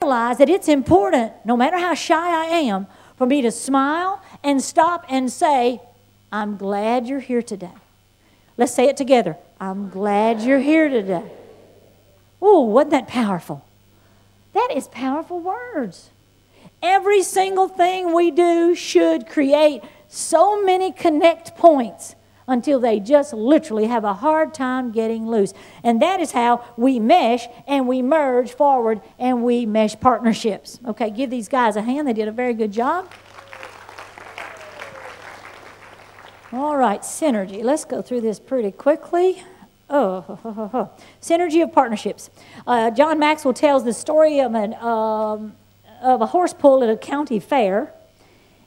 realize that it's important, no matter how shy I am, for me to smile and stop and say, I'm glad you're here today. Let's say it together. I'm glad you're here today. Ooh, wasn't that powerful? That is powerful words. Every single thing we do should create so many connect points until they just literally have a hard time getting loose. And that is how we mesh and we merge forward and we mesh partnerships. Okay, give these guys a hand. They did a very good job. All right, synergy. Let's go through this pretty quickly. Synergy of partnerships. John Maxwell tells the story of a horse pull at a county fair.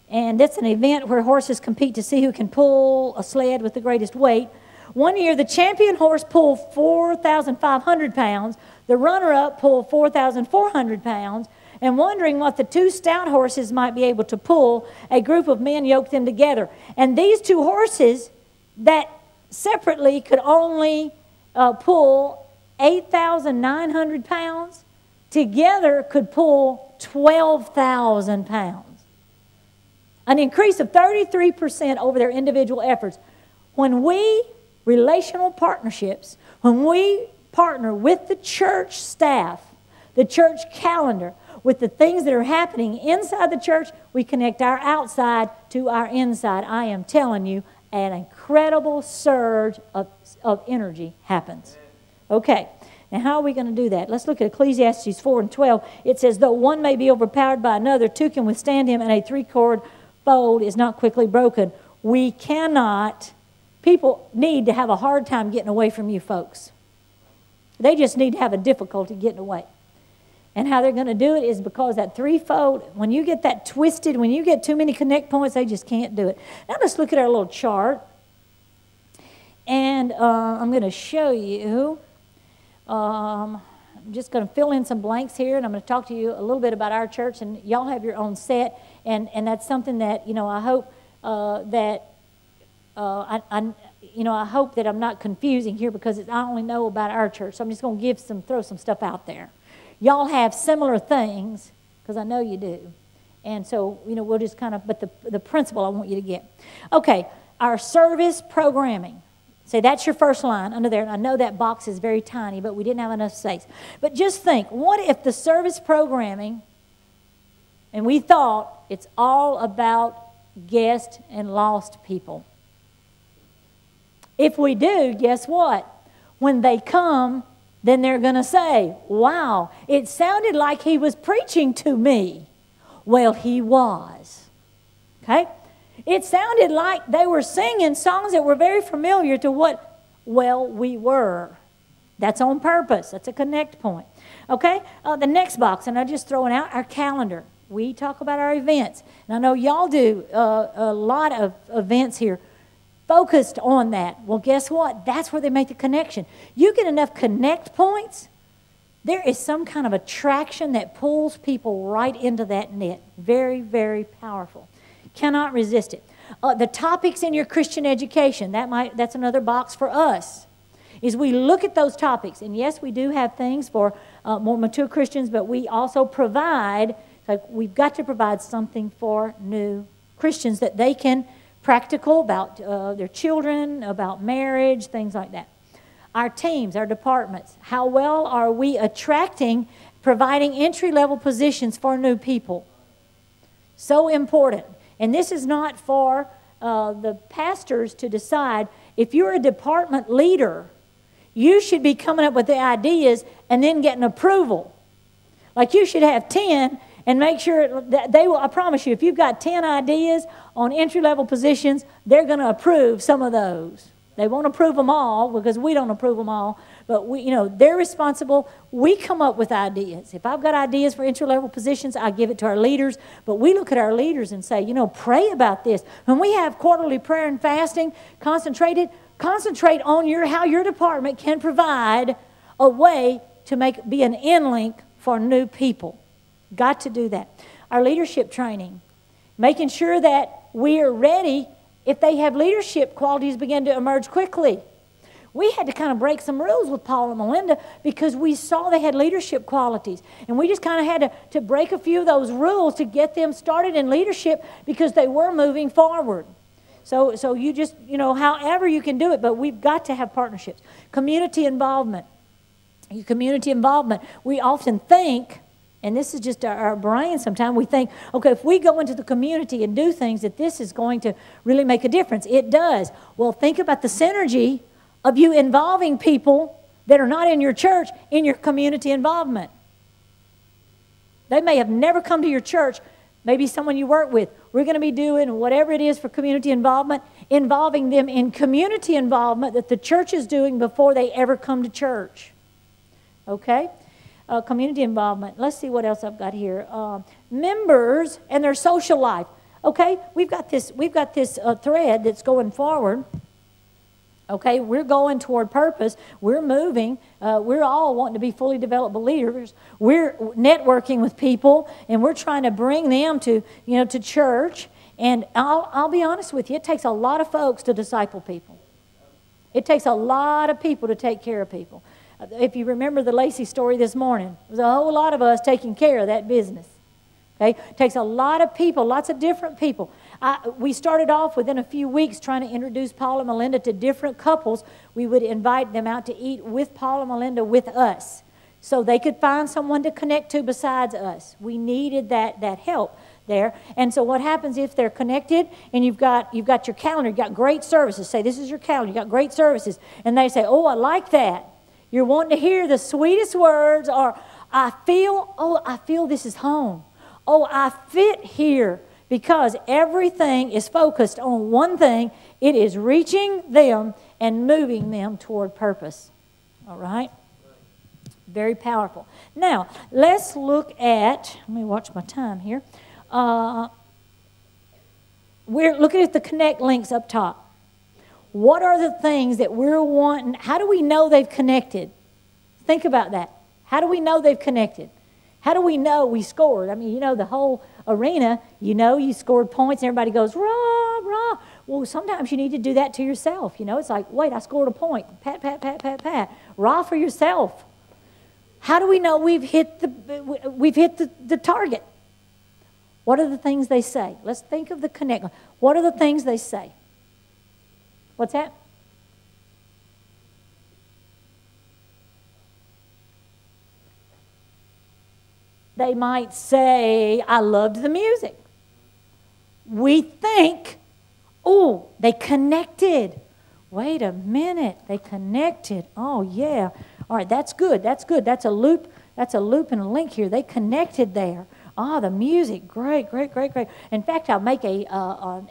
And that's an event where horses compete to see who can pull a sled with the greatest weight. One year, the champion horse pulled 4,500 pounds. The runner-up pulled 4,400 pounds. And wondering what the two stout horses might be able to pull, a group of men yoked them together. And these two horses that separately could only pull 8,900 pounds, together could pull 12,000 pounds. An increase of 33% over their individual efforts. When we, relational partnerships, when we partner with the church staff, the church calendar, with the things that are happening inside the church, we connect our outside to our inside. I am telling you, an incredible surge of energy happens. Okay, now how are we going to do that? Let's look at Ecclesiastes 4 and 12. It says, though one may be overpowered by another, two can withstand him, and a three-cord fold is not quickly broken. We cannot, people need to have a hard time getting away from you folks. They just need to have a difficulty getting away. And how they're going to do it is because that threefold, when you get that twisted, when you get too many connect points, they just can't do it. Now let's look at our little chart. And I'm going to show you, I'm just going to fill in some blanks here, and I'm going to talk to you a little bit about our church, and y'all have your own set. And that's something that, you know, I hope I hope that I'm not confusing here because I only know about our church. So I'm just going to throw some stuff out there. Y'all have similar things because I know you do. And so, you know, we'll just kind of, but the principle I want you to get. Okay, our service programming. Say that's your first line under there. And I know that box is very tiny, but we didn't have enough space. But just think, what if the service programming, and we thought it's all about guest and lost people. If we do, guess what? When they come, then they're going to say, wow, it sounded like he was preaching to me. Well, he was. Okay? It sounded like they were singing songs that were very familiar to what, well, we were. That's on purpose. That's a connect point. Okay? The next box, and I'm just throwing out our calendar. We talk about our events. And I know y'all do a lot of events here focused on that. Well, guess what? That's where they make the connection. You get enough connect points, there is some kind of attraction that pulls people right into that net. Very, very powerful. Cannot resist it. The topics in your Christian education, that's another box for us, is we look at those topics. And yes, we do have things for more mature Christians, but we also provide, like we've got to provide something for new Christians that they can practical about their children, about marriage, things like that. Our teams, our departments, how well are we attracting, providing entry-level positions for new people? So important. And this is not for the pastors to decide. If you're a department leader, you should be coming up with the ideas and then getting approval. Like you should have 10 and make sure that they will, I promise you, if you've got 10 ideas on entry-level positions, they're going to approve some of those. They won't approve them all because we don't approve them all. But we, they're responsible. We come up with ideas. If I've got ideas for entry-level positions, I give it to our leaders. But we look at our leaders and say, pray about this. When we have quarterly prayer and fasting, concentrate on how your department can provide a way to be an in-link for new people. Got to do that. Our leadership training, making sure that we are ready if they have leadership qualities begin to emerge quickly. we had to kind of break some rules with Paul and Melinda because we saw they had leadership qualities. And we just kind of had to break a few of those rules to get them started in leadership because they were moving forward. So you just, however you can do it, but we've got to have partnerships. Community involvement. Community involvement. We often think, and this is just our brain sometimes, we think, okay, if we go into the community and do things, that this is going to really make a difference. It does. Well, think about the synergy of you involving people that are not in your church in your community involvement. They may have never come to your church, maybe someone you work with. We're going to be doing whatever it is for community involvement, involving them in community involvement that the church is doing before they ever come to church. Okay? Community involvement. Let's see what else I've got here. Members and their social life. Okay? We've got this thread that's going forward. Okay, we're going toward purpose. We're moving. We're all wanting to be fully developed believers. We're networking with people, and we're trying to bring them to church. And I'll be honest with you, it takes a lot of folks to disciple people. It takes a lot of people to take care of people. If you remember the Lacey story this morning, there's a whole lot of us taking care of that business. Okay, it takes a lot of people, lots of different people. We started off within a few weeks trying to introduce Paul and Melinda to different couples. We would invite them out to eat with Paul and Melinda with us so they could find someone to connect to besides us. We needed that help there. And so what happens if they're connected and you've got your calendar, you've got great services. Say, this is your calendar, you've got great services. And they say, oh, I like that. You're wanting to hear the sweetest words, or I feel this is home. Oh, I fit here. Because everything is focused on one thing. It is reaching them and moving them toward purpose. All right? Very powerful. Now, let's look at, let me watch my time here. We're looking at the connect links up top. What are the things that we're wanting? How do we know they've connected? Think about that. How do we know they've connected? How do we know we scored? I mean, the whole arena, you scored points and everybody goes, rah, rah. Well, sometimes you need to do that to yourself. It's like, wait, I scored a point. Pat, pat, pat, pat, pat. Rah for yourself. How do we know we've hit the target? What are the things they say? Let's think of the connect. What are the things they say? What's that? They might say, I loved the music. We think, oh, they connected. Wait a minute, they connected. Oh, yeah. All right, that's good. That's good. That's a loop and a link here. They connected there. Ah, the music, great, great, great, great. In fact, I'll make an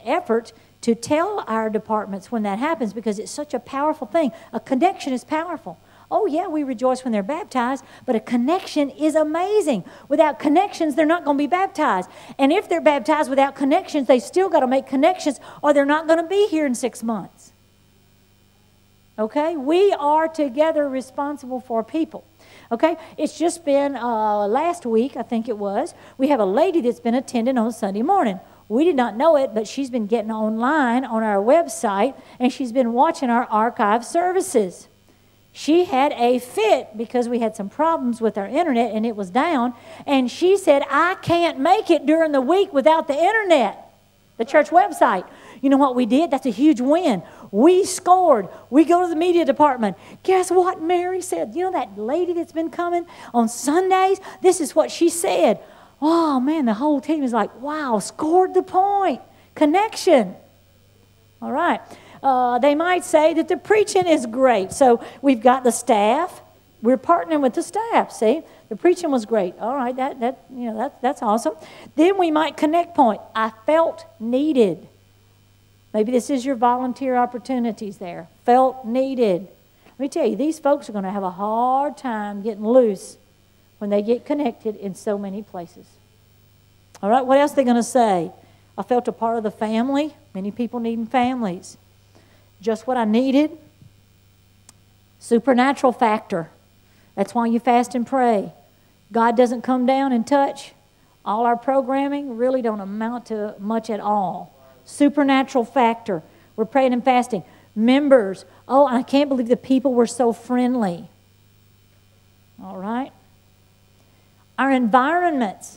effort to tell our departments when that happens because it's such a powerful thing. A connection is powerful. Oh, yeah, we rejoice when they're baptized, but a connection is amazing. Without connections, they're not going to be baptized. And if they're baptized without connections, they still got to make connections or they're not going to be here in 6 months. Okay? We are together responsible for people. Okay? It's just been last week, I think it was, we have a lady that's been attending on Sunday morning. We did not know it, but she's been getting online on our website, and she's been watching our archive services. She had a fit because we had some problems with our internet and it was down. And she said, I can't make it during the week without the internet, the church website. You know what we did? That's a huge win. We scored. We go to the media department. Guess what Mary said? That lady that's been coming on Sundays? This is what she said. Oh, man, the whole team is like, wow, scored the point. Connection. All right. They might say that the preaching is great. So we've got the staff. We're partnering with the staff. See, the preaching was great. All right, that's awesome. Then we might connect point. I felt needed. Maybe this is your volunteer opportunities there. Felt needed. Let me tell you, these folks are going to have a hard time getting loose when they get connected in so many places. All right, what else are they going to say? I felt a part of the family. Many people needing families. Just what I needed. Supernatural factor. That's why you fast and pray. God doesn't come down and touch. All our programming really don't amount to much at all. Supernatural factor. We're praying and fasting. members. Oh, I can't believe the people were so friendly. All right? Our environments.